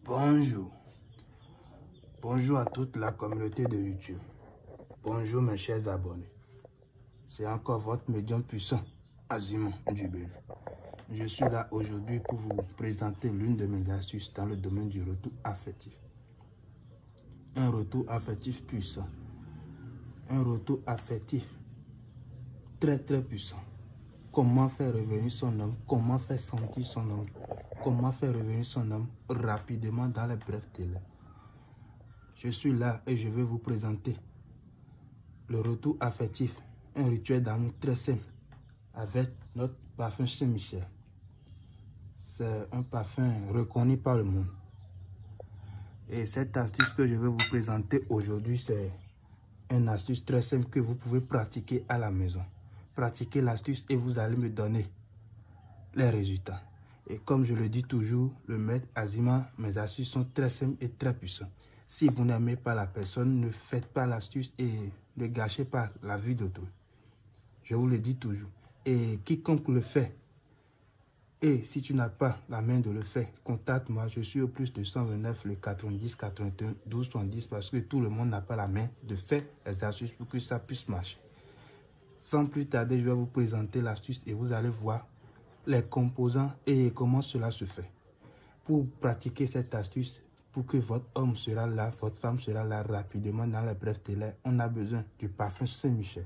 Bonjour. Bonjour à toute la communauté de YouTube. Bonjour mes chers abonnés. C'est encore votre médium puissant, Azimon Djubel. Je suis là aujourd'hui pour vous présenter l'une de mes astuces dans le domaine du retour affectif. Un retour affectif puissant. Un retour affectif très puissant. Comment faire revenir son homme, comment faire sentir son homme, comment faire revenir son homme rapidement dans les brefs délais. Je suis là et je vais vous présenter le retour affectif, un rituel d'amour très simple avec notre parfum Saint-Michel. C'est un parfum reconnu par le monde. Et cette astuce que je vais vous présenter aujourd'hui, c'est une astuce très simple que vous pouvez pratiquer à la maison. Pratiquez l'astuce et vous allez me donner les résultats. Et comme je le dis toujours, le maître Azima, mes astuces sont très simples et très puissantes. Si vous n'aimez pas la personne, ne faites pas l'astuce et ne gâchez pas la vie d'autrui. Je vous le dis toujours. Et quiconque le fait, et si tu n'as pas la main de le faire, contacte-moi. Je suis au plus de 129, le 90, 81, 12, 70, parce que tout le monde n'a pas la main de faire les astuces pour que ça puisse marcher. Sans plus tarder, je vais vous présenter l'astuce et vous allez voir les composants et comment cela se fait. Pour pratiquer cette astuce, pour que votre homme sera là, votre femme sera là rapidement dans les brefs délais, on a besoin du parfum Saint-Michel.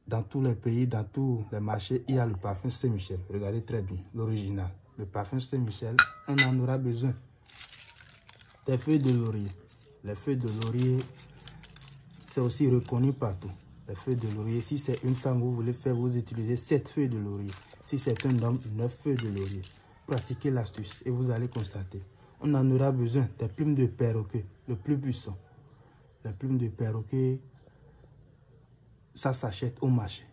Dans tous les pays, dans tous les marchés, il y a le parfum Saint-Michel. Regardez très bien, l'original. Le parfum Saint-Michel, on en aura besoin des feuilles de laurier. Les feuilles de laurier, c'est aussi reconnu partout. Les feuilles de laurier, si c'est une femme, vous voulez faire, vous utilisez 7 feuilles de laurier. Si c'est un homme, 9 feuilles de laurier. Pratiquez l'astuce et vous allez constater. On en aura besoin des plumes de perroquet, le plus puissant. Les plumes de perroquet, ça s'achète au marché.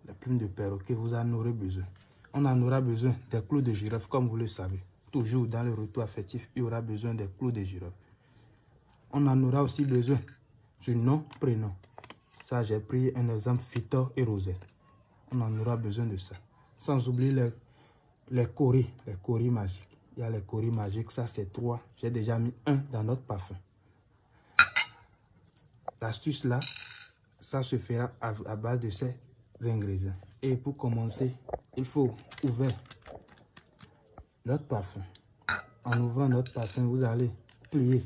Les plumes de perroquet, vous en aurez besoin. On en aura besoin des clous de girofle, comme vous le savez. Toujours dans le retour affectif, il y aura besoin des clous de girofle. On en aura aussi besoin du nom, prénom. Ça, j'ai pris un exemple, Victor et Rosette. On en aura besoin de ça. Sans oublier les coris magiques. Il y a les coris magiques, ça c'est 3. J'ai déjà mis 1 dans notre parfum. L'astuce là, ça se fera à base de ces ingrédients. Et pour commencer, il faut ouvrir notre parfum. En ouvrant notre parfum, vous allez plier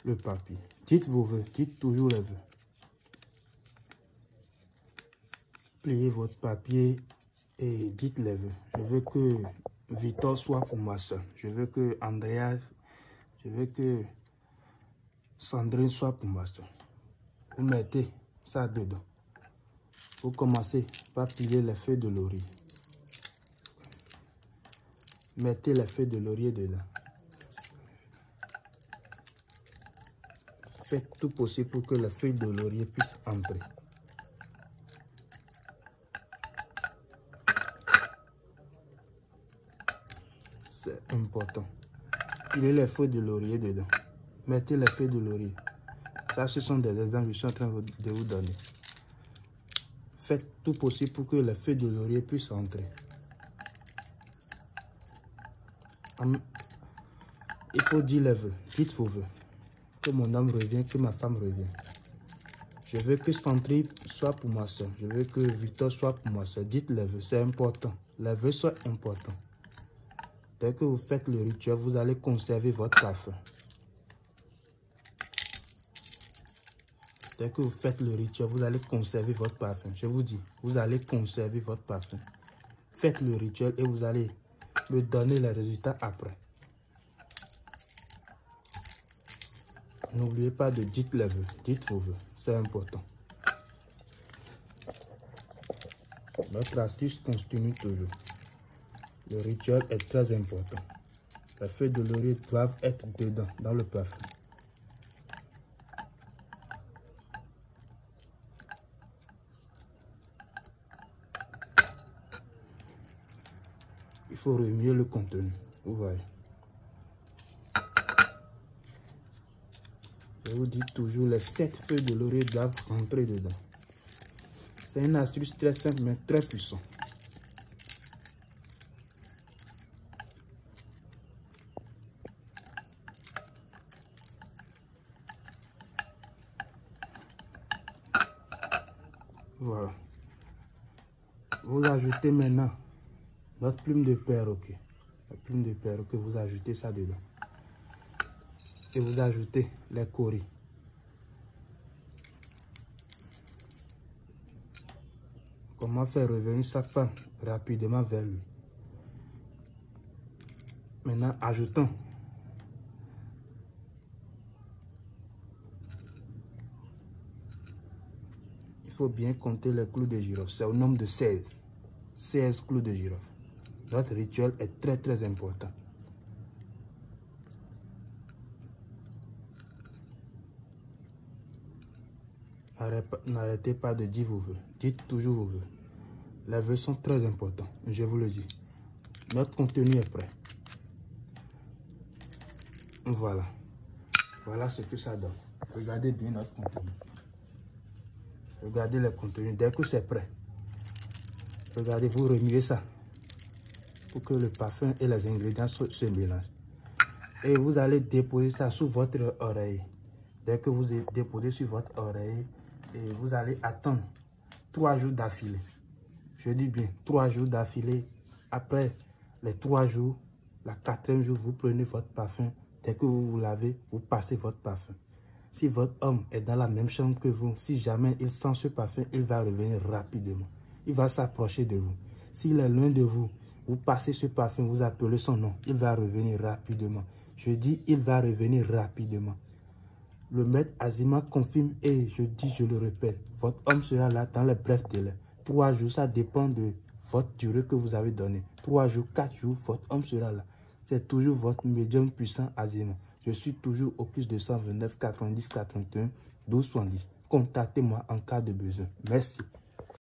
le papier. Dites vos vœux, dites toujours les vœux. Pliez votre papier et dites les vœux. Je veux que Victor soit pour ma soeur. Je veux que Andrea, je veux que Sandrine soit pour ma soeur. Vous mettez ça dedans. Vous commencez par plier les feuilles de laurier. Mettez les feuilles de laurier dedans. Faites tout possible pour que les feuilles de laurier puissent entrer. C'est important. Pilez les feuilles de laurier dedans. Mettez les feuilles de laurier. Ça, ce sont des exemples que je suis en train de vous donner. Faites tout possible pour que les feuilles de laurier puissent entrer. Il faut dire les vœux. Dites vos vœux. Que mon homme revienne, que ma femme revienne. Je veux que Sandrine soit pour ma soeur. Je veux que Victor soit pour ma soeur. Dites les vœux. C'est important. Les vœux sont importants. Dès que vous faites le rituel, vous allez conserver votre parfum. Dès que vous faites le rituel, vous allez conserver votre parfum. Je vous dis, vous allez conserver votre parfum. Faites le rituel et vous allez me donner les résultats après. N'oubliez pas de dire les vœux. Dites vos vœux. C'est important. Notre astuce continue toujours. Le rituel est très important. Les feuilles de laurier doivent être dedans, dans le parfum. Il faut remuer le contenu. Vous voyez. Je vous dis toujours, les 7 feuilles de laurier doivent rentrer dedans. C'est une astuce très simple mais très puissante. Voilà. Vous ajoutez maintenant notre plume de perroquet. La plume de perroquet, vous ajoutez ça dedans. Et vous ajoutez les coris. Comment faire revenir sa femme rapidement vers lui. Maintenant, ajoutons il faut bien compter les clous de girofle. C'est au nombre de 16. 16 clous de girofle. Notre rituel est très important. N'arrêtez pas de dire vos vœux. Dites toujours vos vœux. Les vœux sont très importants, je vous le dis. Notre contenu est prêt. Voilà. Voilà ce que ça donne. Regardez bien notre contenu. Regardez le contenu. Dès que c'est prêt, regardez, vous remuez ça pour que le parfum et les ingrédients se mélangent. Et vous allez déposer ça sous votre oreille. Dès que vous déposez sur votre oreille, et vous allez attendre 3 jours d'affilée. Je dis bien 3 jours d'affilée. Après les 3 jours, la 4e jour, vous prenez votre parfum. Dès que vous vous lavez, vous passez votre parfum. Si votre homme est dans la même chambre que vous, si jamais il sent ce parfum, il va revenir rapidement. Il va s'approcher de vous. S'il est loin de vous, vous passez ce parfum, vous appelez son nom, il va revenir rapidement. Je dis, il va revenir rapidement. Le maître Azima confirme et je dis, je le répète, votre homme sera là dans les brefs délais. 3 jours, ça dépend de votre durée que vous avez donnée. 3 jours, 4 jours, votre homme sera là. C'est toujours votre médium puissant Azima. Je suis toujours au plus de 129 90 81 12 70. Contactez-moi en cas de besoin. Merci.